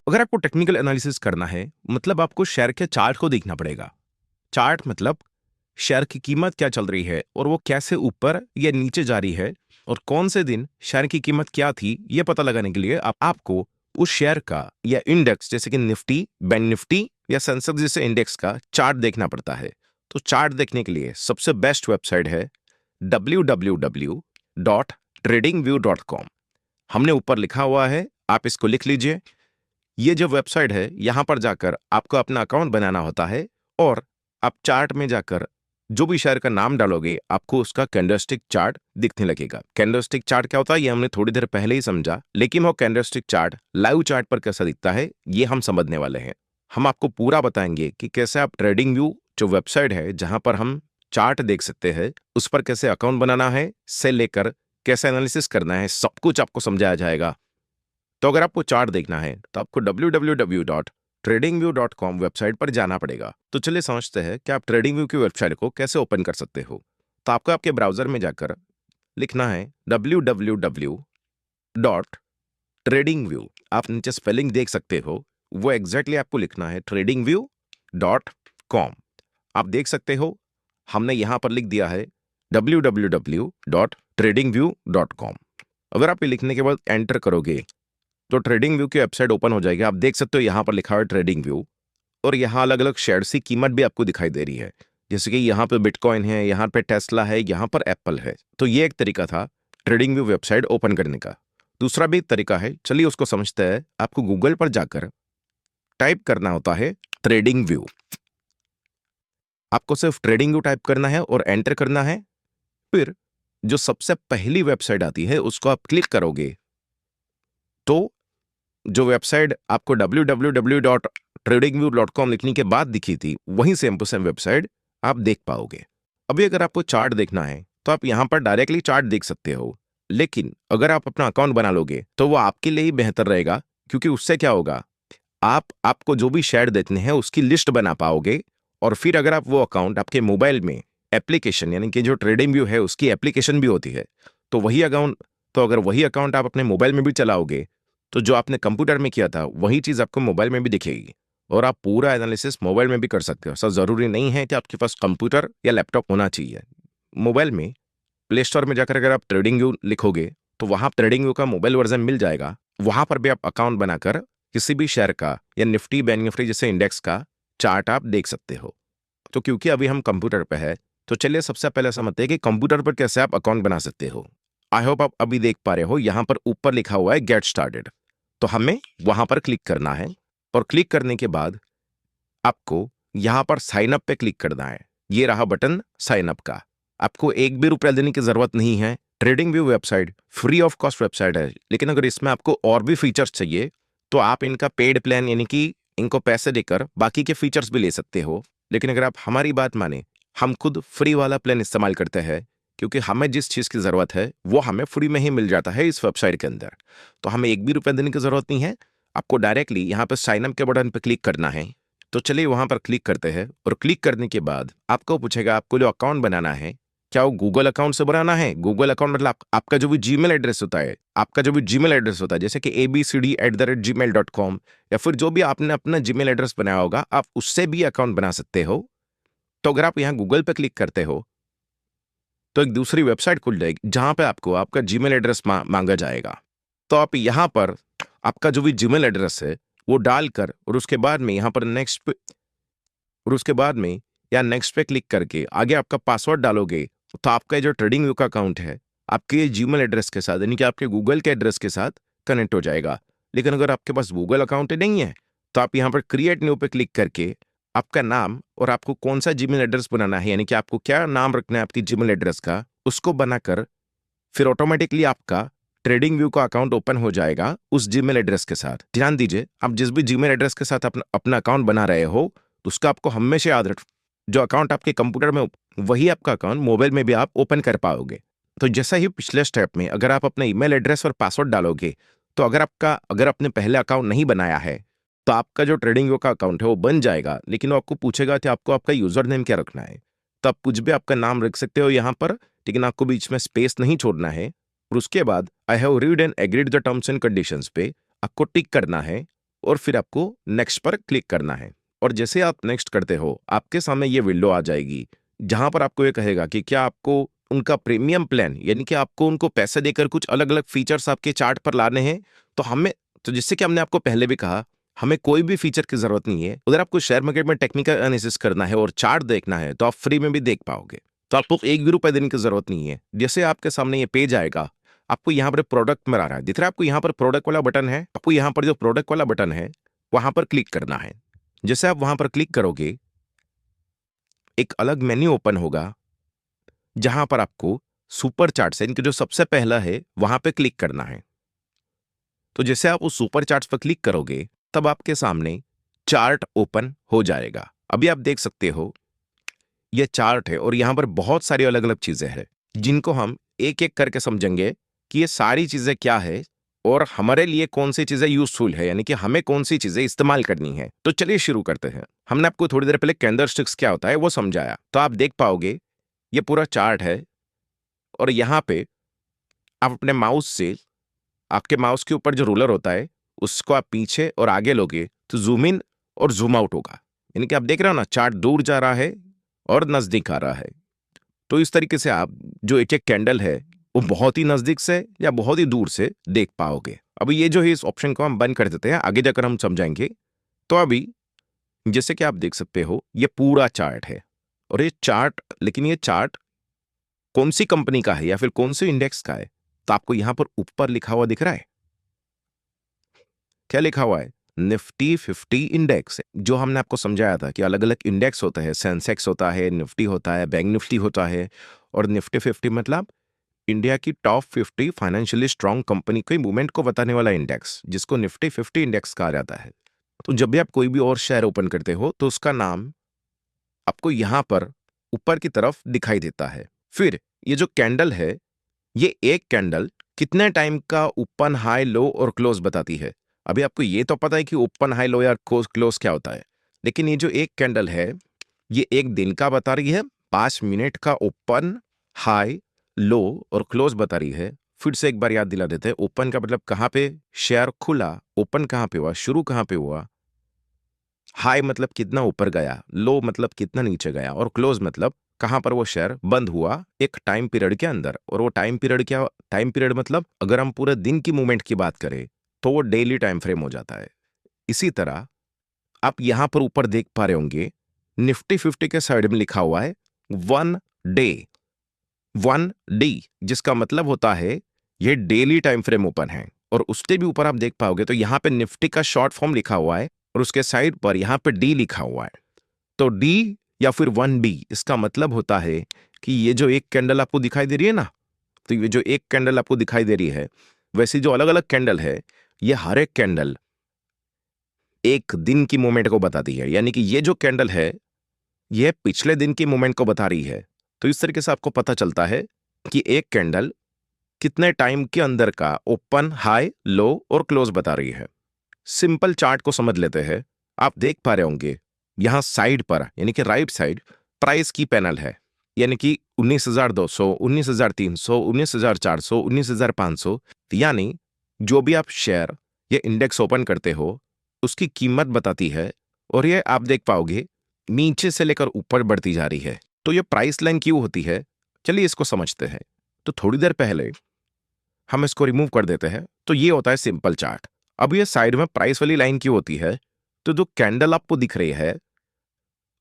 अगर आपको technical analysis करना है मतलब आपको शेयर के चार्ट को देखना पड़ेगा। चार्ट मतलब शेयर की कीमत क्या चल रही है और वो कैसे ऊपर या नीचे जा रही है और कौन से दिन शेयर की कीमत क्या थी, ये पता लगाने के लिए आपको उस शेयर का या इंडेक्स जैसे कि निफ्टी, बैंक निफ्टी या सेंसेक्स जैसे इंडेक्स का चार्ट देखना पड़ता है। तो चार्ट देखने के लिए सबसे बेस्ट वेबसाइट है www.tradingview.com। हमने ऊपर लिखा हुआ है, आप इसको लिख लीजिए। ये जो वेबसाइट है, यहां पर जाकर आपको अपना अकाउंट बनाना होता है और आप चार्ट में जाकर जो भी शेयर का नाम डालोगे आपको उसका कैंडलस्टिक चार्ट दिखने लगेगा। कैंडलस्टिक चार्ट क्या होता है ये हमने थोड़ी देर पहले ही समझा, लेकिन वो कैंडलस्टिक चार्ट लाइव चार्ट पर कैसा दिखता है ये हम समझने वाले हैं। हम आपको पूरा बताएंगे कि कैसे आप ट्रेडिंग व्यू जो वेबसाइट है जहां पर हम चार्ट देख सकते हैं उस पर कैसे अकाउंट बनाना है से लेकर कैसे एनालिसिस करना है, सब कुछ आपको समझाया जाएगा। तो अगर आपको चार्ट देखना है तो आपको www.tradingview.com वेबसाइट पर जाना पड़ेगा। तो चलिए समझते हैं कि आप ट्रेडिंग व्यू की वेबसाइट को कैसे ओपन कर सकते हो। तो आपको आपके ब्राउजर में जाकर लिखना है www.tradingview। आप नीचे स्पेलिंग देख सकते हो, वो एग्जैक्टली आपको लिखना है tradingview.com। आप देख सकते हो हमने यहां पर लिख दिया है www.tradingview.com। अगर आप ये लिखने के बाद एंटर करोगे तो ट्रेडिंग व्यू की वेबसाइट ओपन हो जाएगी। आप देख सकते हो यहाँ पर लिखा है ट्रेडिंग व्यू और यहाँ अलग अलग शेयर्स की कीमत भी आपको दिखाई दे रही है, जैसे कि यहाँ पे बिटकॉइन है, यहाँ पे टेस्ला है, यहाँ पर एप्पल है। तो ये एक तरीका था ट्रेडिंग व्यू वेबसाइट ओपन करने का। दूसरा भी तरीका है, चलिए उसको समझते हैं। आपको गूगल पर जाकर टाइप करना होता है ट्रेडिंग व्यू। आपको सिर्फ ट्रेडिंग व्यू टाइप करना है और एंटर करना है। फिर जो सबसे पहली वेबसाइट आती है उसको आप क्लिक करोगे तो जो वेबसाइट आपको www.tradingview.com लिखने के बाद दिखी थी वहीं सेम टू सेम वेबसाइट आप देख पाओगे। अभी अगर आपको चार्ट देखना है तो आप यहां पर डायरेक्टली चार्ट देख सकते हो, लेकिन अगर आप अपना अकाउंट बना लोगे तो वो आपके लिए ही बेहतर रहेगा, क्योंकि उससे क्या होगा, आपको जो भी शेयर देते हैं उसकी लिस्ट बना पाओगे और फिर अगर आप वो अकाउंट आपके मोबाइल में एप्लीकेशन यानी कि जो ट्रेडिंग व्यू है उसकी एप्लीकेशन भी होती है, तो अगर वही अकाउंट आप अपने मोबाइल में भी चलाओगे तो जो आपने कंप्यूटर में किया था वही चीज आपको मोबाइल में भी दिखेगी और आप पूरा एनालिसिस मोबाइल में भी कर सकते हो। सर जरूरी नहीं है कि आपके पास कंप्यूटर या लैपटॉप होना चाहिए। मोबाइल में प्ले स्टोर में जाकर अगर आप ट्रेडिंग व्यू लिखोगे तो वहां ट्रेडिंग व्यू का मोबाइल वर्जन मिल जाएगा। वहां पर भी आप अकाउंट बनाकर किसी भी शेयर का या निफ्टी, बैंक निफ्टी जैसे इंडेक्स का चार्ट आप देख सकते हो। तो क्योंकि अभी हम कंप्यूटर पे है तो चलिए सबसे पहले समझते हैं कि कंप्यूटर पर कैसे आप अकाउंट बना सकते हो। आई होप आप अभी देख पा रहे हो, यहां पर ऊपर लिखा हुआ है गेट स्टार्टेड। तो हमें वहां पर क्लिक करना है और क्लिक करने के बाद आपको यहां पर साइन अप पे क्लिक करना है। ये रहा बटन साइन अप का। आपको एक भी रुपया देने की जरूरत नहीं है। Trading view website free of cost website है, लेकिन अगर इसमें आपको और भी फीचर्स चाहिए तो आप इनका पेड प्लान यानी कि इनको पैसे देकर बाकी के फीचर्स भी ले सकते हो। लेकिन अगर आप हमारी बात माने, हम खुद फ्री वाला प्लान इस्तेमाल करते हैं, क्योंकि हमें जिस चीज की जरूरत है वो हमें फ्री में ही मिल जाता है इस वेबसाइट के अंदर। तो हमें एक भी रुपया देने की जरूरत नहीं है। आपको डायरेक्टली यहाँ पे साइन अप के बटन पे क्लिक करना है। तो चलिए वहां पर क्लिक करते हैं और क्लिक करने के बाद आपको पूछेगा आपको जो अकाउंट बनाना है क्या वो गूगल अकाउंट से बनाना है। गूगल अकाउंट मतलब आपका जो भी जीमेल एड्रेस होता है, जैसे कि abcd@gmail.com या फिर जो भी आपने अपना जीमेल एड्रेस बनाया होगा आप उससे भी अकाउंट बना सकते हो। तो अगर आप यहाँ गूगल पे क्लिक करते हो तो एक दूसरी वेबसाइट खुल जाएगी जहां पे आपको आपका जीमेल एड्रेस मांगा जाएगा। तो आप यहां पर आपका जो भी जीमेल एड्रेस है वो डालकर और उसके बाद में यहां पर नेक्स्ट पे क्लिक करके आगे आपका पासवर्ड डालोगे तो आपका जो ट्रेडिंग व्यू का अकाउंट है आपके जीमेल एड्रेस के साथ यानी कि आपके गूगल के एड्रेस के साथ कनेक्ट हो जाएगा। लेकिन अगर आपके पास गूगल अकाउंट नहीं है तो आप यहां पर क्रिएट न्यू पे क्लिक करके आपका नाम और आपको कौन सा जीमेल एड्रेस बनाना है यानी कि आपको क्या नाम रखना है आपकी जीमेल एड्रेस का, उसको बनाकर फिर ऑटोमेटिकली आपका ट्रेडिंग व्यू का अकाउंट ओपन हो जाएगा उस जीमेल एड्रेस के साथ। ध्यान दीजिए, आप जिस भी जीमेल एड्रेस के साथ अपना अकाउंट बना रहे हो तो उसका आपको हमेशा याद रख, जो अकाउंट आपके कंप्यूटर में वही आपका अकाउंट मोबाइल में भी आप ओपन कर पाओगे। तो जैसा ही पिछले स्टेप में अगर आप अपना ईमेल एड्रेस और पासवर्ड डालोगे तो अगर आपने पहले अकाउंट नहीं बनाया है तो आपका जो ट्रेडिंग व्यू का अकाउंट है वो बन जाएगा, लेकिन वो आपको पूछेगा कि आपको आपका यूजर नेम क्या रखना है। तो आप कुछ भी आपका नाम रख सकते हो यहाँ पर, लेकिन आपको बीच में स्पेस नहीं छोड़ना है। और उसके बाद I have read and agreed the terms and conditions पे आपको टिक करना है और फिर आपको नेक्स्ट पर क्लिक करना है। और जैसे आप नेक्स्ट करते हो, आपके सामने ये विंडो आ जाएगी जहां पर आपको ये कहेगा कि क्या आपको उनका प्रीमियम प्लान, यानी कि आपको उनको पैसे देकर कुछ अलग अलग फीचर्स आपके चार्ट पर लाने हैं। तो जिससे कि हमने आपको पहले भी कहा, हमें कोई भी फीचर की जरूरत नहीं है। उधर आपको शेयर मार्केट में टेक्निकल एनालिसिस करना है और चार्ट देखना है तो आप फ्री में भी देख पाओगे। तो आपको 1 भी रुपए देने की जरूरत नहीं है। जैसे आपके सामने ये पेज आएगा, आपको यहाँ पर प्रोडक्ट में आ रहा है, दिख रहा है आपको यहाँ पर प्रोडक्ट वाला बटन है। आपको यहाँ पर जो प्रोडक्ट वाला बटन है वहां पर क्लिक करना है। जैसे आप वहां पर क्लिक करोगे, एक अलग मेन्यू ओपन होगा जहां पर आपको सुपर चार्ट्स, इनके जो सबसे पहला है वहां पे क्लिक करना है। तो जैसे आप उस सुपर चार्ट्स पर क्लिक करोगे तब आपके सामने चार्ट ओपन हो जाएगा। अभी आप देख सकते हो ये चार्ट है और यहां पर बहुत सारी अलग अलग चीजें हैं जिनको हम एक एक करके समझेंगे कि ये सारी चीजें क्या है और हमारे लिए कौन सी चीजें यूजफुल है, यानी कि हमें कौन सी चीजें इस्तेमाल करनी है। तो चलिए शुरू करते हैं। हमने आपको थोड़ी देर पहले कैंडलस्टिक्स क्या होता है वो समझाया, तो आप देख पाओगे ये पूरा चार्ट है और यहां पे आप अपने माउस से, आपके माउस के ऊपर जो रूलर होता है उसको आप पीछे और आगे लोगे तो जूम इन और जूम आउट होगा। यानी कि आप देख रहे हो ना, चार्ट दूर जा रहा है और नजदीक आ रहा है। तो इस तरीके से आप जो एक एक कैंडल है वो बहुत ही नजदीक से या बहुत ही दूर से देख पाओगे। अभी ये जो है इस ऑप्शन को हम बंद कर देते हैं, आगे जाकर हम समझाएंगे। तो अभी जैसे कि आप देख सकते हो ये पूरा चार्ट है और ये चार्ट, लेकिन ये चार्ट कौन सी कंपनी का है या फिर कौन से इंडेक्स का है, तो आपको यहां पर ऊपर लिखा हुआ दिख रहा है। क्या लिखा हुआ है? Nifty 50 index. जो हमने आपको समझाया था कि अलग अलग इंडेक्स होते हैं, सेंसेक्स होता है, निफ्टी होता है, बैंक निफ्टी होता है, और निफ्टी 50 मतलब इंडिया की टॉप 50 फाइनेंशियली स्ट्रांग कंपनी के मूवमेंट को बताने वाला इंडेक्स, जिसको निफ्टी 50 इंडेक्स कहा जाता है। तो जब भी आप कोई भी और शेयर ओपन करते हो तो उसका नाम आपको यहां पर ऊपर की तरफ दिखाई देता है। फिर ये जो कैंडल है, ये एक कैंडल कितने टाइम का ओपन, हाई, लो और क्लोज बताती है। अभी आपको ये तो पता है कि ओपन, हाई, लो या क्लोज क्या होता है, लेकिन ये जो एक कैंडल है ये एक दिन का बता रही है, 5 मिनट का ओपन, हाई, लो और क्लोज बता रही है। फिर से एक बार याद दिला देते हैं, ओपन का मतलब कहां पे शेयर खुला, ओपन कहां पे हुआ, शुरू कहां पे हुआ, हाई मतलब कितना ऊपर गया, लो मतलब कितना नीचे गया, और क्लोज मतलब कहां पर वो शेयर बंद हुआ एक टाइम पीरियड के अंदर। और वो टाइम पीरियड क्या, टाइम पीरियड मतलब अगर हम पूरे दिन की मूवमेंट की बात करें तो वो डेली टाइम फ्रेम हो जाता है। इसी तरह आप यहां पर ऊपर देख पा रहे होंगे निफ्टी 50 के साइड में लिखा हुआ है 1 डे, 1 डी, जिसका मतलब होता है ये डेली टाइम फ्रेम ओपन है। और उससे भी ऊपर आप देख पाओगे तो यहां पे निफ्टी का शॉर्ट फॉर्म लिखा हुआ है और उसके साइड पर यहां पे डी लिखा हुआ है। तो डी या फिर 1 डी, इसका मतलब होता है कि ये जो एक कैंडल आपको दिखाई दे रही है ना, तो ये जो एक कैंडल आपको दिखाई दे रही है, वैसे जो अलग अलग कैंडल है, ये हर एक कैंडल एक दिन की मूवमेंट को बताती है। यानी कि ये जो कैंडल है ये पिछले दिन की मूवमेंट को बता रही है। तो इस तरीके से आपको पता चलता है कि एक कैंडल कितने टाइम के अंदर का ओपन, हाई, लो और क्लोज बता रही है। सिंपल चार्ट को समझ लेते हैं। आप देख पा रहे होंगे यहां साइड पर, यानी कि राइट साइड, प्राइस की पैनल है, यानी कि 19,200, 19,300, 19,400, 19,500, यानी जो भी आप शेयर या इंडेक्स ओपन करते हो उसकी कीमत बताती है। और ये आप देख पाओगे नीचे से लेकर ऊपर बढ़ती जा रही है। तो ये प्राइस लाइन क्यों होती है, चलिए इसको समझते हैं। तो थोड़ी देर पहले हम इसको रिमूव कर देते हैं। तो ये होता है सिंपल चार्ट। अब ये साइड में प्राइस वाली लाइन क्यों होती है, तो जो कैंडल आपको दिख रही है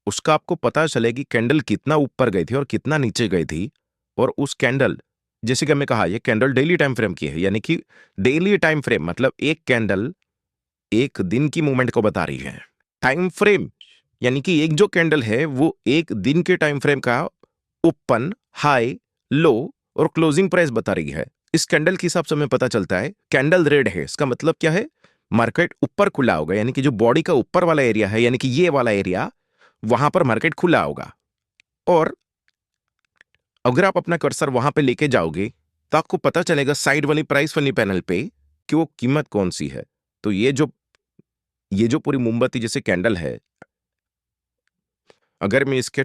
उसका आपको पता चलेगी कैंडल कितना ऊपर गई थी और कितना नीचे गई थी। और उस कैंडल, जैसे कि हमने कहा ये कैंडल डेली टाइम फ्रेम की है, यानी कि डेली टाइम फ्रेम मतलब एक कैंडल एक दिन की मूवमेंट को बता रही है। टाइम फ्रेम यानी कि एक जो कैंडल है वो एक दिन के टाइम फ्रेम का ओपन, हाई, लो और क्लोजिंग प्राइस बता रही है। इस कैंडल के हिसाब से हमें पता चलता है कैंडल रेड है, इसका मतलब क्या है, मार्केट ऊपर खुला होगा, यानी कि जो बॉडी का ऊपर वाला एरिया है, यानी कि ये वाला एरिया, वहां पर मार्केट खुला होगा। और अगर आप अपना कर्सर वहां पे लेके जाओगे तो आपको पता चलेगा साइड वाली प्राइस वाली पैनल पे कि वो कीमत कौन सी है। तो ये जो पूरी मोमबत्ती जैसे कैंडल है, अगर मैं इसके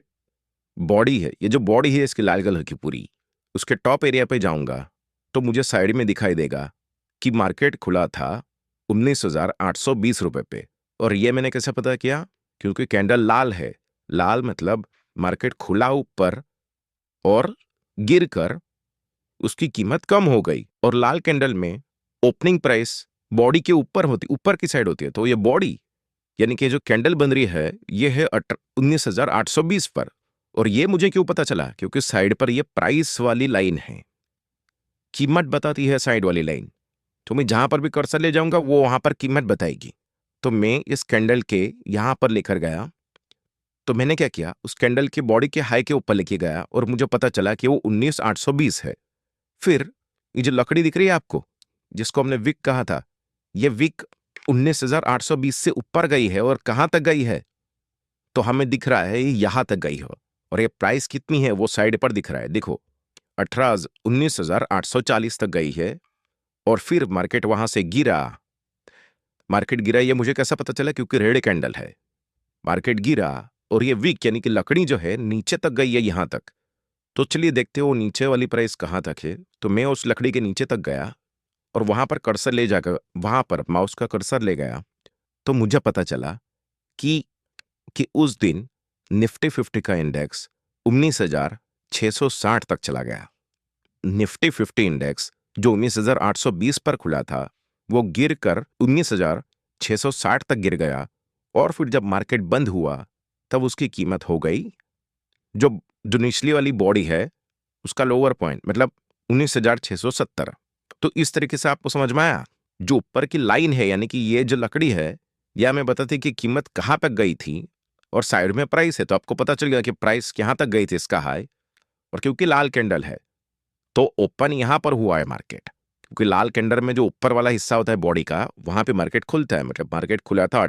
बॉडी है, ये जो बॉडी है इसकी लाल कलर की पूरी, उसके टॉप एरिया पे जाऊंगा तो मुझे साइड में दिखाई देगा कि मार्केट खुला था 19,820 रुपए पे। और ये मैंने कैसे पता किया? क्योंकि कैंडल लाल है। लाल मतलब मार्केट खुला ऊपर और गिरकर उसकी कीमत कम हो गई। और लाल कैंडल में ओपनिंग प्राइस बॉडी के ऊपर की साइड होती है। तो ये बॉडी यानी कि जो कैंडल बन रही है ये है 19,820 पर। और ये मुझे क्यों पता चला? क्योंकि साइड पर ये प्राइस वाली लाइन है, कीमत बताती है साइड वाली लाइन। तो मैं जहां पर भी कर्सर ले जाऊंगा वो वहां पर कीमत बताएगी। तो मैं इस कैंडल के यहां पर लेकर गया। तो मैंने क्या किया, उस कैंडल के बॉडी के हाई के ऊपर लेके गया और मुझे पता चला कि वो 19,820 है। फिर ये जो लकड़ी दिख रही है आपको, जिसको हमने विक कहा था, ये विक 19,820 से ऊपर गई है। और कहां तक गई है? तो हमें दिख रहा है यहां तक गई हो। और ये प्राइस कितनी है वो साइड पर दिख रहा है, देखो 19,840 तक गई है। और फिर मार्केट वहां से गिरा। मार्केट गिरा ये मुझे कैसा पता चला? क्योंकि रेड कैंडल है। मार्केट गिरा और ये विक यानी कि लकड़ी जो है नीचे तक गई है, यहां तक। तो चलिए देखते हो नीचे वाली प्राइस कहां तक है। तो मैं उस लकड़ी के नीचे तक गया और वहां पर कर्सर ले जाकर वहां पर माउस का कर्सर ले गया। तो मुझे पता चला कि उस दिन निफ्टी 50 का इंडेक्स 19,660 तक चला गया। निफ्टी 50 इंडेक्स जो 19,820 पर खुला था वो गिरकर 19,660 तक गिर गया। और फिर जब मार्केट बंद हुआ तब उसकी कीमत हो गई, जो जो निचली वाली बॉडी है उसका लोअर पॉइंट मतलब 19,670। तो इस तरीके से आपको समझ में आया? जो ऊपर की लाइन है यानी कि ये जो लकड़ी है, यह हमें बताती कि कीमत कहां तक गई थी। और साइड में प्राइस है तो आपको पता चल गया कि प्राइस कहां तक गई थी इसका हाई। और क्योंकि लाल कैंडल है तो ओपन यहां पर हुआ है मार्केट। क्योंकि लाल कैंडल में जो ऊपर वाला हिस्सा होता है बॉडी का, वहां पे मार्केट खुलता है। मतलब मार्केट खुला था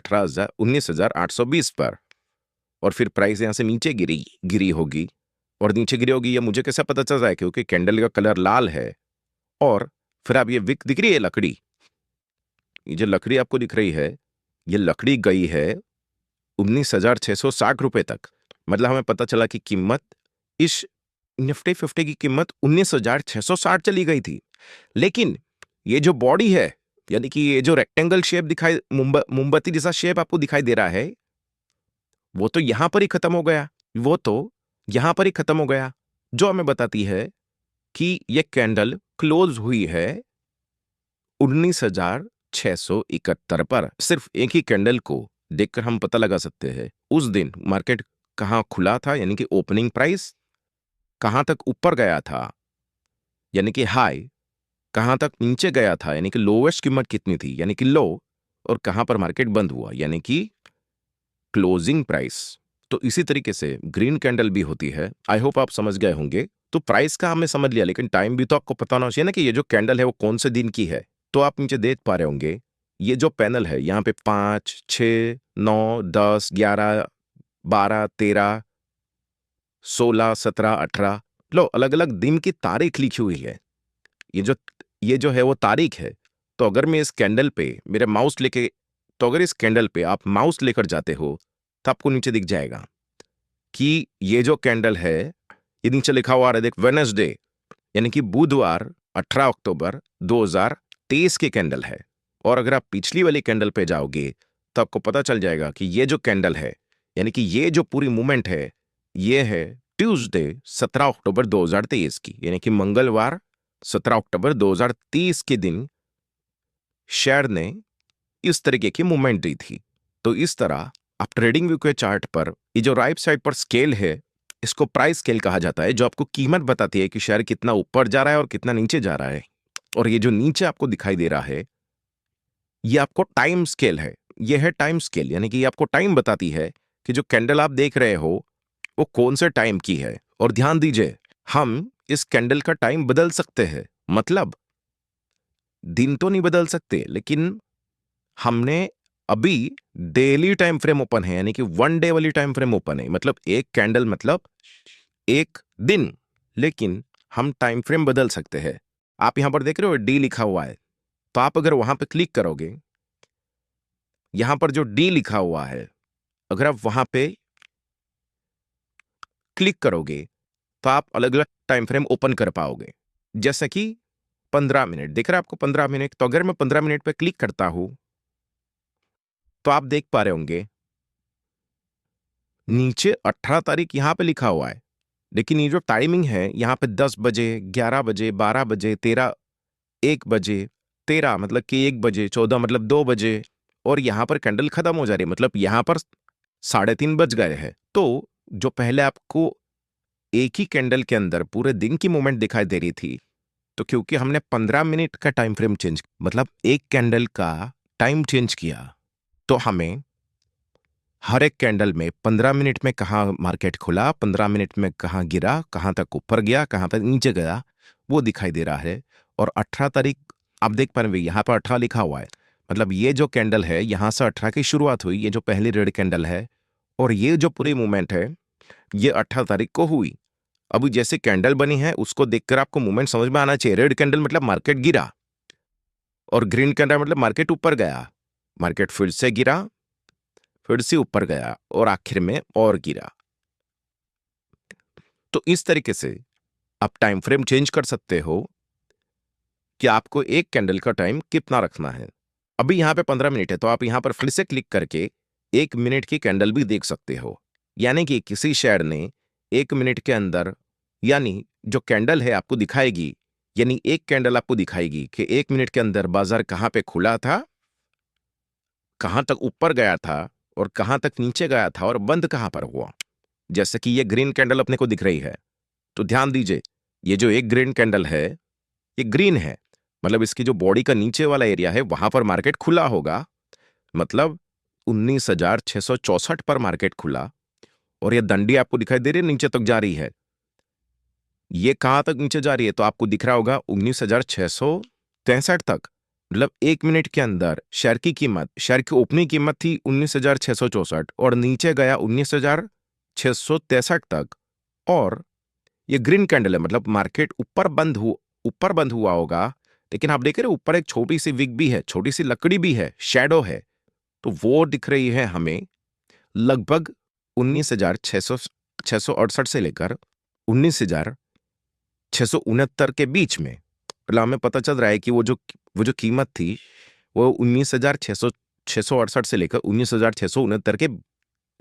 19,820 पर। और फिर प्राइस यहां से नीचे गिरी गिरी होगी। और नीचे गिरी होगी ये मुझे कैसे पता चल रहा है? क्योंकि कैंडल का कलर लाल है। और फिर अब ये विक दिख रही है लकड़ी, ये जो लकड़ी आपको दिख रही है, ये लकड़ी गई है 19,660 रुपए तक। मतलब हमें पता चला कि कीमत इस निफ्टी 50 की कीमत 19,660 चली गई थी। लेकिन ये जो बॉडी है यानी कि ये जो रेक्टेंगल शेप दिखाई मोमबत्ती जैसा शेप आपको दिखाई दे रहा है, वो तो यहां पर ही खत्म हो गया। वो तो यहां पर ही खत्म हो गया, जो हमें बताती है कि ये कैंडल क्लोज हुई है 19,671 पर। सिर्फ एक ही कैंडल को देखकर हम पता लगा सकते हैं उस दिन मार्केट कहां खुला था, यानी कि ओपनिंग प्राइस कहां तक ऊपर गया था यानी कि हाई, कहां तक नीचे गया था यानी कि लोवेस्ट कीमत कितनी थी यानी कि लो, और कहां पर मार्केट बंद हुआ यानी कि क्लोजिंग प्राइस। तो इसी तरीके से ग्रीन कैंडल भी होती है। आई होप आप समझ गए होंगे। तो प्राइस का हमने समझ लिया, लेकिन टाइम भी तो आपको पता होना चाहिए ना कि ये जो कैंडल है वो कौन से दिन की है। तो आप नीचे देख पा रहे होंगे ये जो पैनल है यहाँ पे 5, 6, 9, 10, 11, 12, 13, 16, 17, 18 लो अलग अलग दिन की तारीख लिखी हुई है। ये जो है वो तारीख है। तो अगर मैं इस कैंडल पे मेरे माउस लेके तो अगर इस कैंडल पे आप माउस लेकर जाते हो तो आपको नीचे दिख जाएगा कि ये जो कैंडल है ये नीचे लिखा हुआ आ रहा है, देख, वेडनेसडे यानी कि बुधवार 18 अक्टूबर 2023 की कैंडल है। और अगर आप पिछली वाली कैंडल पे जाओगे तो आपको पता चल जाएगा कि ये जो कैंडल है यानी कि ये जो पूरी मूवमेंट है ये है ट्यूसडे 17 अक्टूबर 2023 की, यानी कि मंगलवार 17 अक्टूबर 2023 के दिन शेयर ने इस तरीके की मूवमेंट दी थी। तो इस तरह आप ट्रेडिंग व्यू के चार्ट पर ये जो राइट साइड पर स्केल है इसको प्राइस स्केल कहा जाता है, जो आपको कीमत बताती है कि शेयर कितना ऊपर जा रहा है और कितना नीचे जा रहा है। और ये जो नीचे आपको दिखाई दे रहा है ये आपको टाइम स्केल है। ये है टाइम स्केल, यानी कि ये आपको टाइम बताती है कि जो कैंडल आप देख रहे हो वो कौन से टाइम की है। और ध्यान दीजिए, हम इस कैंडल का टाइम बदल सकते हैं। मतलब दिन तो नहीं बदल सकते, लेकिन हमने अभी डेली टाइम फ्रेम ओपन है, यानी कि 1 डे वाली टाइम फ्रेम ओपन है। मतलब एक कैंडल मतलब एक दिन, लेकिन हम टाइम फ्रेम बदल सकते हैं। आप यहां पर देख रहे हो डी लिखा हुआ है, तो आप अगर वहां पर क्लिक करोगे, यहां पर जो डी लिखा हुआ है अगर आप वहां पे क्लिक करोगे तो आप अलग अलग टाइम फ्रेम ओपन कर पाओगे। जैसे कि 15 मिनट दिख रहा है आपको, 15 मिनट। तो अगर मैं 15 मिनट पे क्लिक करता हूं तो आप देख पा रहे होंगे नीचे 18 तारीख यहां पे लिखा हुआ है, लेकिन ये जो टाइमिंग है यहां पे 10 बजे, 11 बजे, 12 बजे, 13, 1 बजे, 13 मतलब कि 1 बजे, 14 मतलब 2 बजे, और यहां पर कैंडल खत्म हो जा रही है, मतलब यहां पर 3:30 बज गए हैं। तो जो पहले आपको एक ही कैंडल के अंदर पूरे दिन की मूवमेंट दिखाई दे रही थी, तो क्योंकि हमने 15 मिनट का टाइम फ्रेम चेंज, मतलब एक कैंडल का टाइम चेंज किया, तो हमें हर एक कैंडल में 15 मिनट में कहाँ मार्केट खुला, 15 मिनट में कहाँ गिरा, कहाँ तक ऊपर गया, कहाँ पर नीचे गया, वो दिखाई दे रहा है। और 18 तारीख आप देख पा रहे हैं, यहाँ पर 18 लिखा हुआ है, मतलब ये जो कैंडल है यहाँ से 18 की शुरुआत हुई, ये जो पहली रेड कैंडल है, और ये जो पूरी मूवमेंट है ये 18 तारीख को हुई। अभी जैसे कैंडल बनी है उसको देखकर आपको मूवमेंट समझ में आना चाहिए। रेड कैंडल मतलब मार्केट गिरा, और ग्रीन कैंडल मतलब मार्केट ऊपर गया, मार्केट फिर से गिरा, फिर से ऊपर गया, और आखिर में और गिरा। तो इस तरीके से आप टाइम फ्रेम चेंज कर सकते हो कि आपको एक कैंडल का टाइम कितना रखना है। अभी यहां पे 15 मिनट है, तो आप यहां पर फिर से क्लिक करके 1 मिनट की कैंडल भी देख सकते हो। यानी कि किसी शेयर ने 1 मिनट के अंदर, यानी जो कैंडल है आपको दिखाएगी, यानी एक कैंडल आपको दिखाएगी कि 1 मिनट के अंदर बाजार कहां पे खुला था, कहां तक ऊपर गया था, और कहां तक नीचे गया था, और बंद कहां पर हुआ। जैसे कि ये ग्रीन कैंडल अपने को दिख रही है, तो ध्यान दीजिए, ये जो एक ग्रीन कैंडल है ये ग्रीन है, मतलब इसकी जो बॉडी का नीचे वाला एरिया है वहां पर मार्केट खुला होगा, मतलब 19,664 पर मार्केट खुला। और ये दंडी आपको दिखाई दे रही है नीचे तक जा रही है, ये कहां तक नीचे जा रही है, तो आपको दिख रहा होगा 19,663 तक। मतलब 1 मिनट के अंदर शेयर की कीमत, शेयर की ओपनिंग कीमत थी 19,664 और नीचे गया 19,663 तक। और ये ग्रीन कैंडल है, मतलब मार्केट ऊपर बंद हुआ होगा, लेकिन आप देख रहे हैं ऊपर एक छोटी सी विग भी है, छोटी सी लकड़ी भी है, शैडो है, तो वो दिख रही है हमें लगभग 19,668 से लेकर 19,669 के बीच में। मतलब हमें पता चल रहा है कि वो जो कीमत थी वो 19,668 से लेकर 19,669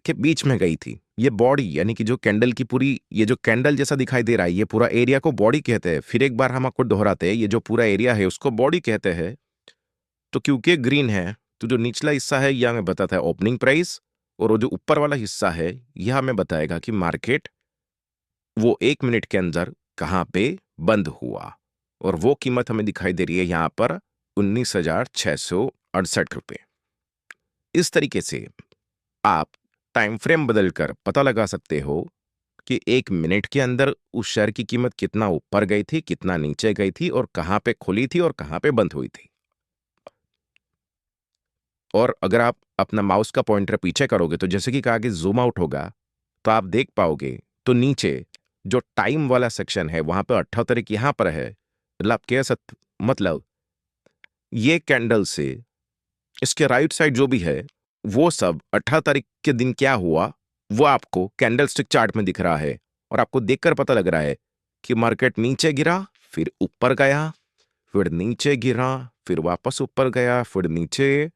के बीच में गई थी। ये बॉडी, यानी कि जो कैंडल की पूरी, ये जो कैंडल जैसा दिखाई दे रहा है, ये पूरा एरिया को बॉडी कहते हैं। फिर एक बार हम आपको दोहराते हैं, ये जो पूरा एरिया है उसको बॉडी कहते हैं। तो क्योंकि ग्रीन है, तो जो निचला हिस्सा है यह हमें बताता है ओपनिंग प्राइस, और वो जो ऊपर वाला हिस्सा है यह हमें बताएगा कि मार्केट वो 1 मिनट के अंदर कहां पे बंद हुआ। और वो कीमत हमें दिखाई दे रही है यहां पर 19,668 रुपए। इस तरीके से आप टाइम फ्रेम बदलकर पता लगा सकते हो कि 1 मिनट के अंदर उस शेयर की कीमत कितना ऊपर गई थी, कितना नीचे गई थी, और कहां पे खुली थी और कहां पे बंद हुई थी। और अगर आप अपना माउस का पॉइंटर पीछे करोगे, तो जैसे कि कहा कि जूम आउट होगा, तो आप देख पाओगे तो नीचे जो टाइम वाला सेक्शन है वहां पे 78 यहां पर है। मतलब आप कह सकते, मतलब ये कैंडल से इसके राइट साइड जो भी है वो सब 18 तारीख के दिन क्या हुआ वो आपको कैंडलस्टिक चार्ट में दिख रहा है। और आपको देखकर पता लग रहा है कि मार्केट नीचे गिरा, फिर ऊपर गया, फिर नीचे गिरा, फिर वापस ऊपर गया, फिर नीचे,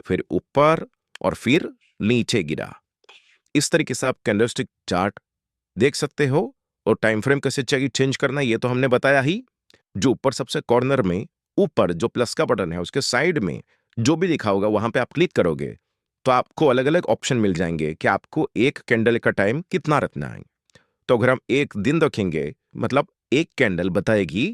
फिर ऊपर, और फिर नीचे गिरा। इस तरीके से आप कैंडलस्टिक चार्ट देख सकते हो। और टाइम फ्रेम कैसे चेंज करना है ये तो हमने बताया ही। जो ऊपर सबसे कॉर्नर में ऊपर जो प्लस का बटन है उसके साइड में जो भी लिखा होगा वहां पे आप क्लिक करोगे तो आपको अलग अलग ऑप्शन मिल जाएंगे कि आपको एक कैंडल का टाइम कितना रखना है। तो अगर हम एक दिन रखेंगे, मतलब एक कैंडल बताएगी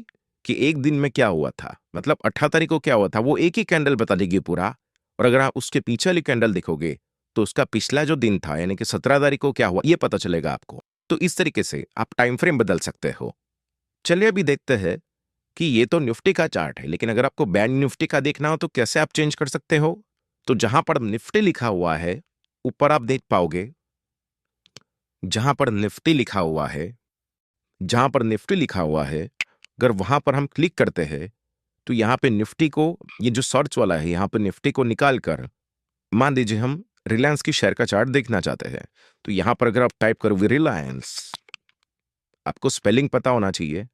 कि एक दिन में क्या हुआ था, मतलब 18 तारीख को क्या हुआ था, वो एक ही कैंडल बता देगी पूरा। और अगर आप उसके पीछे वाली कैंडल देखोगे तो उसका पिछला जो दिन था, यानी कि 17 तारीख को क्या हुआ ये पता चलेगा आपको। तो इस तरीके से आप टाइम फ्रेम बदल सकते हो। चलिए अभी देखते हैं कि ये तो निफ्टी का चार्ट है, लेकिन अगर आपको बैंक निफ्टी का देखना हो तो कैसे आप चेंज कर सकते हो। तो जहां पर निफ्टी लिखा हुआ है ऊपर आप देख पाओगे, जहां पर निफ्टी लिखा हुआ है, जहां पर निफ्टी लिखा हुआ है, अगर वहां पर हम क्लिक करते हैं तो यहां पे निफ्टी को, ये जो सर्च वाला है यहां पे निफ्टी को निकाल कर, मान लीजिए हम रिलायंस की शेयर का चार्ट देखना चाहते हैं, तो यहां पर अगर आप टाइप करोगे रिलायंस, आपको स्पेलिंग पता होना चाहिए,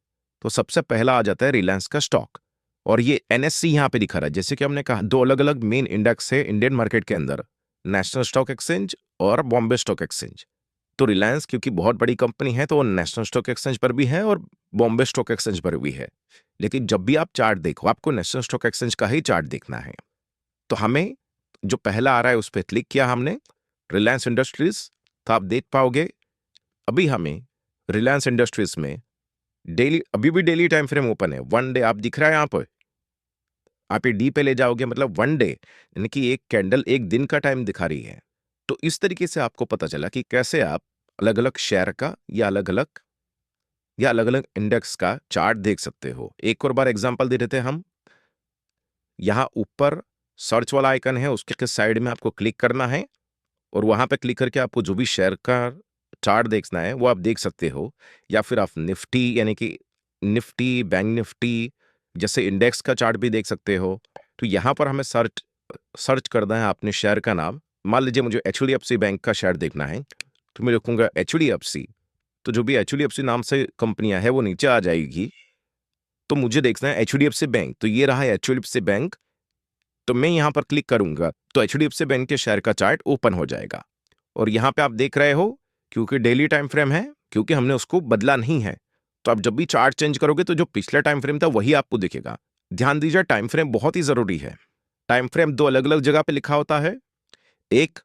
तो सबसे पहला आ जाता है रिलायंस का स्टॉक। और ये एनएससी यहां पे दिखा रहा है। जैसे कि हमने कहा दो अलग अलग मेन इंडेक्स है इंडियन मार्केट के अंदर, नेशनल स्टॉक एक्सचेंज और बॉम्बे स्टॉक एक्सचेंज। तो रिलायंस क्योंकि बहुत बड़ी कंपनी है तो वो नेशनल स्टॉक एक्सचेंज पर भी है और बॉम्बे स्टॉक एक्सचेंज पर भी है। लेकिन जब भी आप चार्ट देखो आपको नेशनल स्टॉक एक्सचेंज का ही चार्ट देखना है। तो हमें जो पहला आ रहा है उस पर क्लिक किया हमने, रिलायंस इंडस्ट्रीज। तो आप देख पाओगे अभी हमें रिलायंस इंडस्ट्रीज में डेली, अभी भी डेली टाइम फ्रेम ओपन है, 1 डे आप दिख रहा है यहां पर। आप ये डी पे ले जाओगे मतलब 1 डे, यानी कि एक कैंडल एक दिन का टाइम दिखा रही है। तो इस तरीके से आपको पता चला कि कैसे आप अलग अलग शेयर का या अलग अलग इंडेक्स का चार्ट देख सकते हो। एक और बार एग्जांपल दे देते हैं हम। यहां ऊपर सर्च वाला आइकन है, उसके साइड में आपको क्लिक करना है और वहां पे क्लिक करके आपको जो भी शेयर का चार्ट देखना है वो आप देख सकते हो। या फिर आप निफ्टी यानी कि निफ्टी, बैंक निफ्टी जैसे इंडेक्स का चार्ट भी देख सकते हो। तो यहां पर हमें सर्च सर्च करना है आपने शेयर का नाम। मान लीजिए मुझे एचडीएफसी बैंक का शेयर देखना है, तो मैं लिखूंगा एचडीएफसी। तो जो भी एचडीएफसी नाम से कंपनियां है वो नीचे आ जाएगी। तो मुझे देखना है एचडीएफसी बैंक, तो ये रहा है एचडीएफसी बैंक। तो मैं यहां पर क्लिक करूंगा तो एचडीएफसी बैंक के शेयर का चार्ट ओपन हो जाएगा। और यहां पे आप देख रहे हो क्योंकि डेली टाइम फ्रेम है, क्योंकि हमने उसको बदला नहीं है। तो आप जब भी चार्ट चेंज करोगे तो जो पिछला टाइम फ्रेम था वही आपको दिखेगा। ध्यान दीजिए टाइम फ्रेम बहुत ही जरूरी है। टाइम फ्रेम दो अलग अलग जगह पे लिखा होता है। एक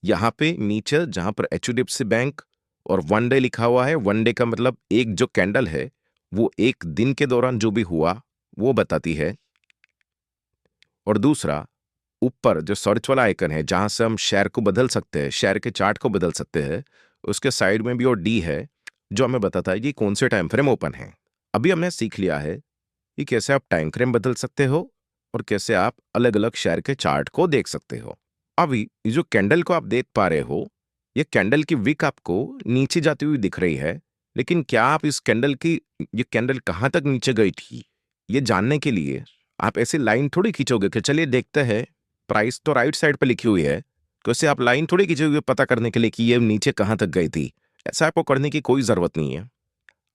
यहां पे नीचे जहां पर एचडीएफसी बैंक और 1 डे लिखा हुआ है। 1 डे का मतलब एक जो कैंडल है वो एक दिन के दौरान जो भी हुआ वो बताती है। और दूसरा ऊपर जो सर्च वाला आइकन है जहां से हम शेयर को बदल सकते हैं, शेयर के चार्ट को बदल सकते हैं, उसके साइड में भी और डी है जो हमें बताता है कि कौन से टाइम फ्रेम ओपन है। अभी हमने सीख लिया है कि कैसे आप टाइम फ्रेम बदल सकते हो और कैसे आप अलग अलग शेयर के चार्ट को देख सकते हो। अभी ये जो कैंडल को आप देख पा रहे हो, ये कैंडल की विक आपको नीचे जाती हुई दिख रही है। लेकिन क्या आप इस कैंडल की, ये कैंडल कहां तक नीचे गई थी ये जानने के लिए आप ऐसी लाइन थोड़ी खींचोगे कि चलिए देखते हैं। प्राइस तो राइट साइड पे लिखी हुई है, तो इससे आप लाइन थोड़ी खींचोगे पता करने के लिए कि ये नीचे कहां तक गई थी। ऐसा आपको करने की कोई जरूरत नहीं है।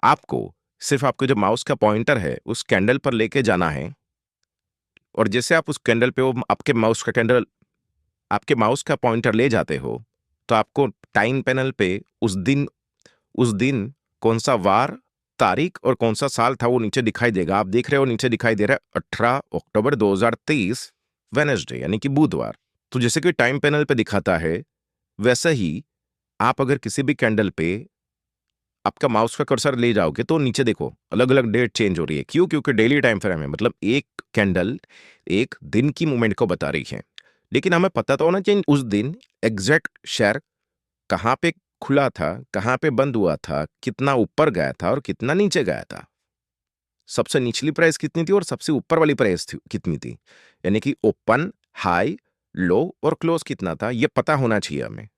आपको सिर्फ आपके जो माउस का पॉइंटर है उस कैंडल पर लेके जाना है। और जैसे आप उस कैंडल पे वो आपके माउस का पॉइंटर ले जाते हो तो आपको टाइम पैनल पे उस दिन कौन सा वार, तारीख और कौन सा साल था वो नीचे दिखाई देगा। आप देख रहे हो नीचे दिखाई दे रहा है 18 अक्टूबर 2023 वेनेसडे यानी कि बुधवार। तो जैसे कि टाइम पैनल पे दिखाता है वैसे ही आप अगर किसी भी कैंडल पे आपका माउस का कर्सर ले जाओगे तो नीचे देखो अलग अलग डेट चेंज हो रही है। क्यों? क्योंकि डेली टाइम फ्रेम है, मतलब एक कैंडल एक दिन की मूवमेंट को बता रही है। लेकिन हमें पता तो होना चाहिए उस दिन एग्जैक्ट शेयर कहां पे खुला था, कहां पे बंद हुआ था, कितना ऊपर गया था और कितना नीचे गया था, सबसे निचली प्राइस कितनी थी और सबसे ऊपर वाली प्राइस कितनी थी, यानी कि ओपन, हाई, लो और क्लोज कितना था, यह पता होना चाहिए हमें।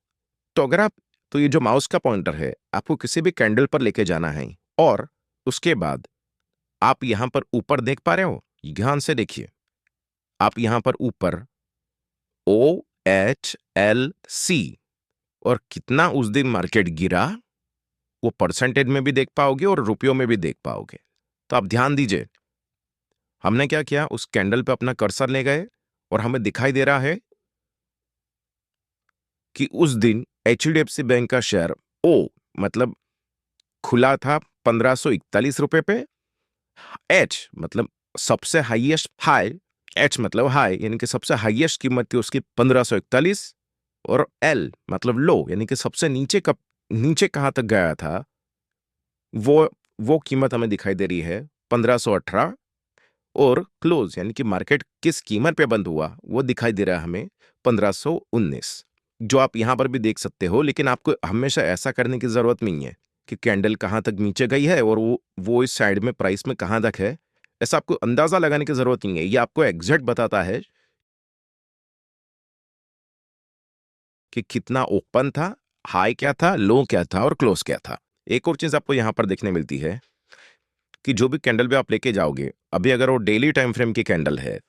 तो अगर आप, तो ये जो माउस का पॉइंटर है आपको किसी भी कैंडल पर लेके जाना है और उसके बाद आप यहां पर ऊपर देख पा रहे हो, ध्यान से देखिए। आप यहां पर ऊपर OHLC और कितना उस दिन मार्केट गिरा वो परसेंटेज में भी देख पाओगे और रुपयों में भी देख पाओगे। तो आप ध्यान दीजिए, हमने क्या किया, उस कैंडल पे अपना कर्सर ले गए और हमें दिखाई दे रहा है कि उस दिन एचडीएफसी बैंक का शेयर ओ मतलब खुला था 1541 रुपए पे। एच मतलब सबसे हाईएस्ट हाई, एच मतलब हाई यानी कि सबसे हाईएस्ट कीमत थी उसकी 1541। और एल मतलब लो यानी कि सबसे नीचे कहां तक गया था वो कीमत हमें दिखाई दे रही है 1518। और क्लोज यानी कि मार्केट किस कीमत पे बंद हुआ वो दिखाई दे रहा है हमें 1519, जो आप यहां पर भी देख सकते हो। लेकिन आपको हमेशा ऐसा करने की जरूरत नहीं है कि कैंडल कहां तक नीचे गई है और वो इस साइड में प्राइस में कहां तक है, ऐसा आपको अंदाजा लगाने की जरूरत नहीं है। ये आपको एग्जैक्ट बताता है कि कितना ओपन था, हाई क्या था, लो क्या था और क्लोज क्या था। एक और चीज आपको यहां पर देखने मिलती है कि जो भी कैंडल पे आप लेके जाओगे, अभी अगर वो डेली टाइम फ्रेम की कैंडल है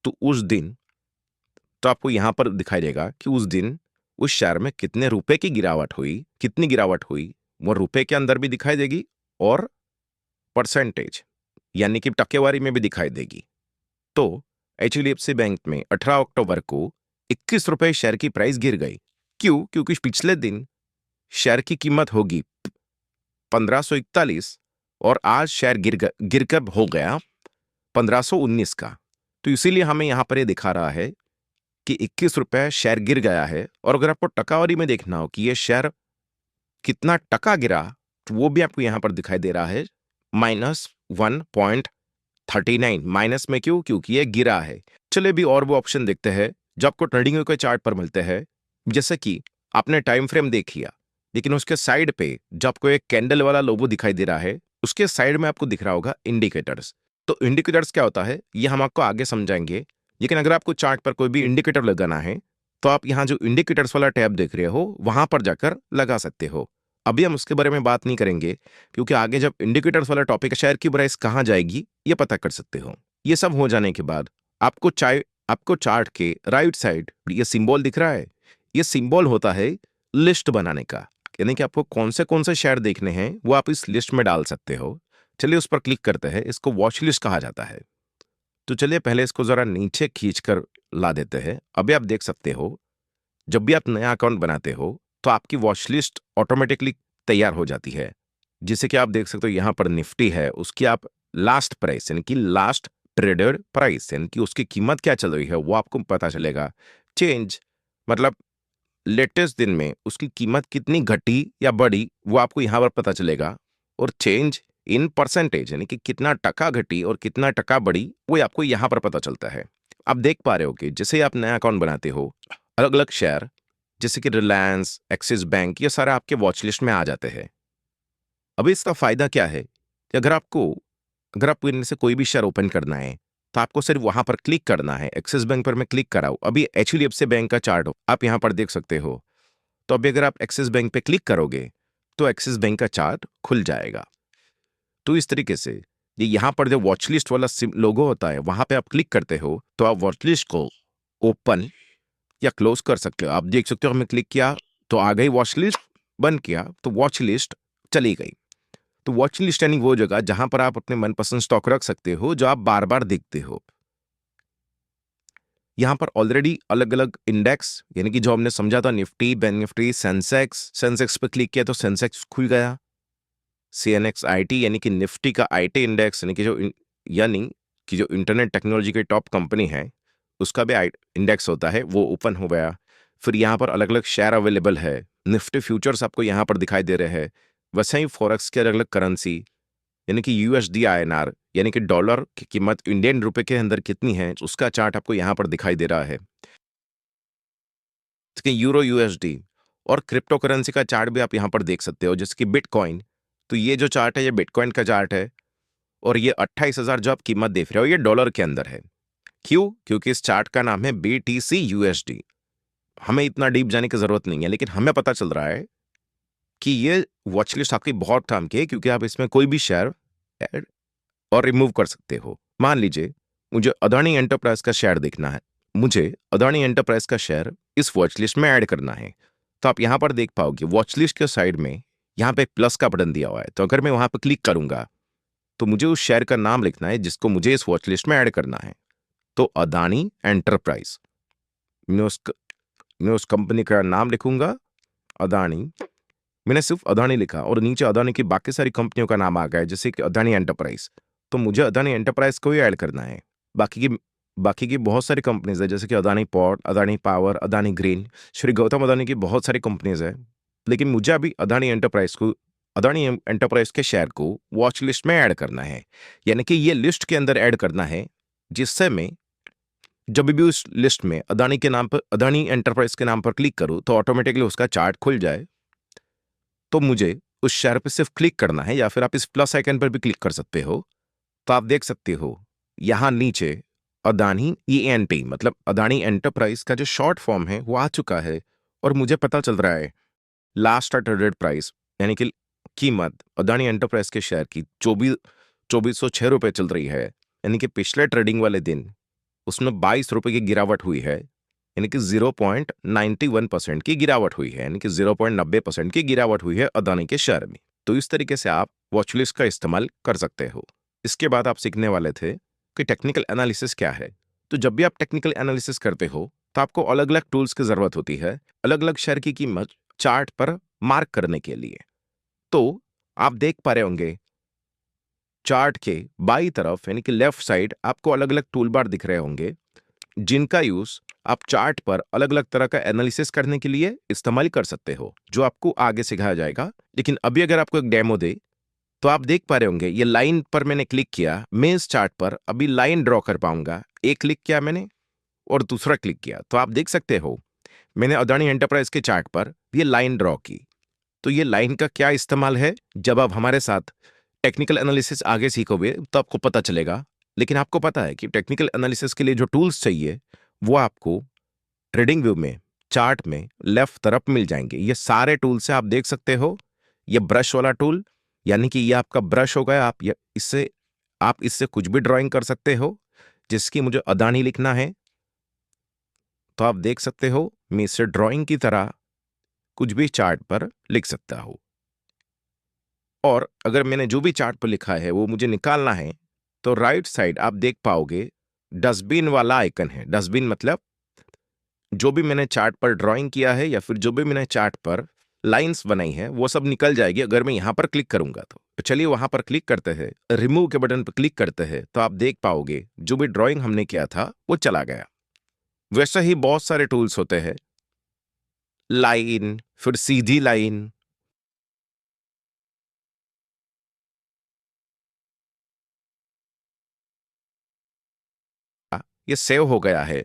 तो उस दिन, तो आपको यहां पर दिखाई देगा कि उस दिन उस शेयर में कितने रुपए की गिरावट हुई, कितनी गिरावट हुई वो रुपए के अंदर भी दिखाई देगी और परसेंटेज यानी कि टक्केवारी में भी दिखाई देगी। तो एचडीएफसी बैंक में 18 अक्टूबर को ₹21 शेयर की प्राइस गिर गई। क्यों? क्योंकि पिछले दिन शेयर की कीमत होगी 1541 और आज शेयर गिरकर हो गया 1519 का। तो इसीलिए हमें यहां पर ये दिखा रहा है कि ₹21 शेयर गिर गया है। और अगर आपको टकावारी में देखना हो कि ये शेयर कितना टका गिरा, तो वो भी आपको यहां पर दिखाई दे रहा है -1.39। माइनस में क्यों? क्योंकि ये गिरा है। चलिए भी और वो ऑप्शन देखते हैं जो आपको ट्रेडिंग के चार्ट पर मिलते हैं। जैसे कि आपने टाइम फ्रेम देख लिया, लेकिन उसके साइड पे जो आपको एक कैंडल वाला लोगो दिखाई दे रहा है, उसके साइड में आपको दिख रहा होगा इंडिकेटर्स। तो इंडिकेटर्स क्या होता है, ये हम आपको आगे समझाएंगे। लेकिन अगर आपको चार्ट पर कोई भी इंडिकेटर लगाना है, तो आप यहाँ जो इंडिकेटर्स वाला टैब देख रहे हो, वहां पर जाकर लगा सकते हो। अभी हम उसके बारे में बात नहीं करेंगे, क्योंकि आगे जब इंडिकेटर्स वाला टॉपिक है, शेयर की प्राइस कहाँ जाएगी, ये पता कर सकते हो। ये सब हो जाने के बाद आपको चार्ट के राइट साइड ये सिंबल दिख रहा है। ये सिंबल होता है लिस्ट बनाने का, यानी कि आपको कौन से शेयर देखने हैं वो आप इस लिस्ट में डाल सकते हो। चलिए उस पर क्लिक करते हैं। इसको वॉच लिस्ट कहा जाता है। तो चलिए पहले इसको जरा नीचे खींच कर ला देते हैं। अभी आप देख सकते हो, जब भी आप नया अकाउंट बनाते हो तो आपकी वॉच लिस्ट ऑटोमेटिकली तैयार हो जाती है। जिसे कि आप देख सकते हो यहाँ पर निफ्टी है, उसकी आप लास्ट प्राइस यानी कि लास्ट ट्रेडेड प्राइस यानी कि उसकी कीमत क्या चल रही है वो आपको पता चलेगा। चेंज मतलब लेटेस्ट दिन में उसकी कीमत कितनी घटी या बढ़ी वो आपको यहाँ पर पता चलेगा। और चेंज इन परसेंटेज यानी कि कितना टका घटी और कितना टका बढ़ी वो आपको यहाँ पर पता चलता है। आप देख पा रहे हो कि जैसे आप नया अकाउंट बनाते हो, अलग अलग शेयर जैसे कि रिलायंस, एक्सिस बैंक, ये सारे आपके वॉच लिस्ट में आ जाते हैं। अभी इसका फायदा क्या है कि अगर आपको इनमें से कोई भी शेयर ओपन करना है, तो आपको सिर्फ वहां पर क्लिक करना है। एक्सिस बैंक पर मैं क्लिक कराऊं, अभी एचडीएफसी बैंक का चार्ट आप यहां पर देख सकते हो। तो अभी अगर आप एक्सिस बैंक पे क्लिक करोगे तो एक्सिस बैंक का चार्ट खुल जाएगा। तो इस तरीके से ये यहां पर जो वॉच लिस्ट वाला लोगो होता है, वहां पे आप क्लिक करते हो तो आप वॉच लिस्ट को ओपन या क्लोज कर सकते हो। आप देख सकते हो, हमने क्लिक किया तो आ गई वॉच लिस्ट, बंद किया तो वॉच लिस्ट चली गई। तो वॉच लिस्ट यानी वो जगह जहां पर आप अपने मनपसंद स्टॉक रख सकते हो जो आप बार बार देखते हो। यहां पर ऑलरेडी अलग अलग इंडेक्स यानी कि जो हमने समझा था, निफ्टी, बैंक निफ्टी, सेंसेक्स पे क्लिक किया तो सेंसेक्स खुल गया। सीएनएक्स आईटी यानी कि निफ्टी का आईटी इंडेक्स यानी कि जो इंटरनेट टेक्नोलॉजी की टॉप कंपनी है उसका भी इंडेक्स होता है, वो ओपन हो गया। फिर यहाँ पर अलग अलग शेयर अवेलेबल है। निफ्टी फ्यूचर्स आपको यहाँ पर दिखाई दे रहे हैं। वैसे ही फॉरेक्स के अलग अलग करेंसी यानी कि यूएसडी आईएनआर यानी कि डॉलर की कीमत इंडियन रुपए के अंदर कितनी है उसका चार्ट आपको यहाँ पर दिखाई दे रहा है। यूरो यूएसडी और क्रिप्टो करेंसी का चार्ट भी आप यहाँ पर देख सकते हो, जैसे कि बिटकॉइन। तो ये जो चार्ट है ये बिटकॉइन का चार्ट है और ये 28,000 जो आप कीमत देख रहे हो ये डॉलर के अंदर है। क्यों? क्योंकि इस चार्ट का नाम है BTC USD। हमें इतना डीप जाने की जरूरत नहीं है, लेकिन हमें पता चल रहा है कि ये वॉच लिस्ट आपकी बहुत काम की है, क्योंकि आप इसमें कोई भी शेयर ऐड और रिमूव कर सकते हो। मान लीजिए मुझे अदानी एंटरप्राइज का शेयर देखना है, मुझे अदानी एंटरप्राइज का शेयर इस वॉच लिस्ट में ऐड करना है। तो आप यहां पर देख पाओगे वॉच लिस्ट के साइड में यहां पे प्लस का बटन दिया हुआ है। तो अगर मैं वहां पर क्लिक करूंगा तो मुझे उस शेयर का नाम लिखना है जिसको मुझे इस वॉच लिस्ट में ऐड करना है। तो अदानी एंटरप्राइज, मैं उस कंपनी का नाम लिखूंगा अदानी। मैंने सिर्फ अदानी लिखा और नीचे अदानी की बाकी सारी कंपनियों का नाम आ गया है, जैसे कि अदानी एंटरप्राइज। तो मुझे अदानी एंटरप्राइज को ही ऐड करना है। बाकी की बहुत सारी कंपनीज है, जैसे कि Adani port, Adani power, Adani green, Shri Gautam Adani की बहुत सारी कंपनीज है। लेकिन मुझे अभी अदानी एंटरप्राइज के शेयर को वॉच लिस्ट में ऐड करना है, यानी कि ये लिस्ट के अंदर ऐड करना है, जिससे मैं जब भी उस लिस्ट में अदानी के नाम पर, अदानी एंटरप्राइज के नाम पर क्लिक करूं तो ऑटोमेटिकली उसका चार्ट खुल जाए। तो मुझे उस शेयर पर सिर्फ क्लिक करना है, या फिर आप इस प्लस आइकन पर भी क्लिक कर सकते हो। तो आप देख सकते हो यहां नीचे अदानी ENT मतलब अदानी एंटरप्राइज का जो शॉर्ट फॉर्म है वो आ चुका है। और मुझे पता चल रहा है लास्ट ट्रेडेड प्राइस यानी कि कीमत अदानी एंटरप्राइज के शेयर की 2406 रुपए चल रही है, यानी कि पिछले ट्रेडिंग वाले दिन उसमें 22 रुपए की गिरावट हुई है, यानी कि 0.91% की गिरावट हुई है, यानी कि 0.90% की गिरावट हुई है अदानी के शेयर में। तो इस तरीके से आप वॉचलिस्ट का इस्तेमाल कर सकते हो। इसके बाद आप सीखने वाले थे कि टेक्निकल एनालिसिस क्या है। तो जब भी आप टेक्निकल एनालिसिस करते हो तो आपको अलग अलग टूल्स की जरूरत होती है अलग अलग शेयर की कीमत चार्ट पर मार्क करने के लिए। तो आप देख पा रहे होंगे चार्ट के बाई तरफ यानी कि लेफ्ट साइड आपको अलग अलग टूल बार दिख रहे होंगे जिनका यूज आप चार्ट पर अलग अलग तरह का एनालिसिस करने के लिए इस्तेमाल कर सकते हो, जो आपको आगे सिखाया जाएगा। लेकिन अभी अगर आपको एक डेमो दे तो आप देख पा रहे होंगे ये लाइन पर मैंने क्लिक किया, मैं इस चार्ट पर अभी लाइन ड्रॉ कर पाऊंगा। एक क्लिक किया मैंने और दूसरा क्लिक किया तो आप देख सकते हो मैंने अदानी एंटरप्राइज के चार्ट पर ये लाइन ड्रॉ की। तो ये लाइन का क्या इस्तेमाल है, जब आप हमारे साथ टेक्निकल एनालिसिस आगे सीखोगे तो आपको पता चलेगा। लेकिन आपको पता है कि टेक्निकल एनालिसिस के लिए जो टूल्स चाहिए वो आपको ट्रेडिंग व्यू में चार्ट में लेफ्ट तरफ मिल जाएंगे। ये सारे टूल से आप देख सकते हो। ये ब्रश वाला टूल यानी कि ये आपका ब्रश हो गया, आप इससे कुछ भी ड्राइंग कर सकते हो। जिसकी मुझे अदानी लिखना है तो आप देख सकते हो मैं इससे ड्राइंग की तरह कुछ भी चार्ट पर लिख सकता हूं। और अगर मैंने जो भी चार्ट पर लिखा है वो मुझे निकालना है तो राइट साइड आप देख पाओगे डस्टबिन वाला आइकन है। डस्टबिन मतलब जो भी मैंने चार्ट पर ड्राइंग किया है या फिर जो भी मैंने चार्ट पर लाइंस बनाई है वो सब निकल जाएगी अगर मैं यहां पर क्लिक करूंगा। तो चलिए वहां पर क्लिक करते हैं, रिमूव के बटन पर क्लिक करते हैं तो आप देख पाओगे जो भी ड्राइंग हमने किया था वो चला गया। वैसे ही बहुत सारे टूल्स होते हैं, लाइन, फिर सीधी लाइन, ये सेव हो गया है।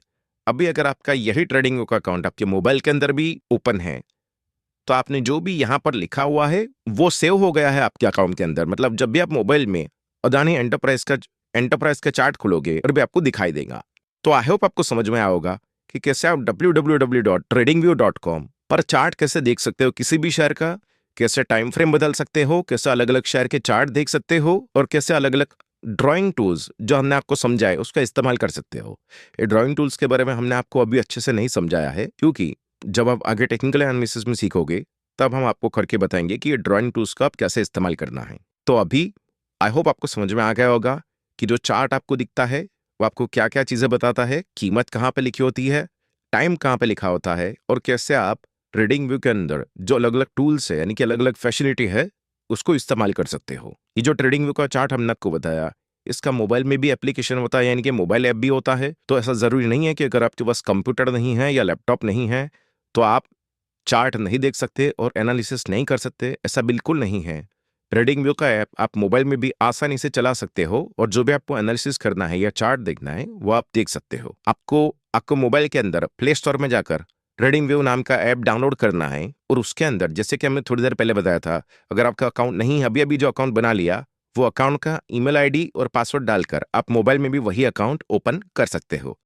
अभी अगर आपका यही ट्रेडिंग का अकाउंट आपके मोबाइल के अंदर भी ओपन है तो आपने जो भी यहां पर लिखा हुआ है वो सेव हो गया है आपके अकाउंट के अंदर। मतलब जब भी आप मोबाइल में अदानी एंटरप्राइज का चार्ट खोलोगे और भी आपको दिखाई देगा। तो आई होप आपको समझ में आया होगा कि कैसे आप www.tradingview.com पर चार्ट कैसे देख सकते हो किसी भी शेयर का, कैसे टाइम फ्रेम बदल सकते हो, कैसे अलग अलग शेयर के चार्ट देख सकते हो और कैसे अलग अलग ड्राइंग टूल्स जो हमने आपको समझाए उसका इस्तेमाल कर सकते हो। ये ड्राइंग टूल्स के बारे में हमने आपको अभी अच्छे से नहीं समझाया है क्योंकि जब आप आगे टेक्निकल एनालिसिस में सीखोगे तब हम आपको करके बताएंगे कि ये ड्राइंग टूल्स का आप कैसे इस्तेमाल करना है। तो अभी आई होप आपको समझ में आ गया होगा कि जो चार्ट आपको दिखता है वो आपको क्या क्या चीजें बताता है, कीमत कहाँ पे लिखी होती है, टाइम कहाँ पे लिखा होता है और कैसे आप ट्रेडिंग व्यू के अंदर जो अलग अलग टूल्स है यानी कि अलग अलग फैसिलिटी है उसको इस्तेमाल कर सकते हो। ये जो ट्रेडिंग व्यू का चार्ट हमने आपको बताया इसका मोबाइल में भी एप्लीकेशन होता है यानी कि मोबाइल ऐप भी होता है। तो ऐसा जरूरी नहीं है कि अगर आपके पास कंप्यूटर नहीं है या लैपटॉप नहीं है तो आप चार्ट नहीं देख सकते और एनालिसिस नहीं कर सकते, ऐसा बिल्कुल नहीं है। ट्रेडिंग व्यू का ऐप आप मोबाइल में भी आसानी से चला सकते हो और जो भी आपको एनालिसिस करना है या चार्ट देखना है वो आप देख सकते हो। आपको मोबाइल के अंदर प्ले स्टोर में जाकर ट्रेडिंग व्यू नाम का ऐप डाउनलोड करना है और उसके अंदर जैसे कि हमने थोड़ी देर पहले बताया था अगर आपका अकाउंट नहीं है, अभी अभी जो अकाउंट बना लिया वो अकाउंट का ईमेल आईडी और पासवर्ड डालकर आप मोबाइल में भी वही अकाउंट ओपन कर सकते हो।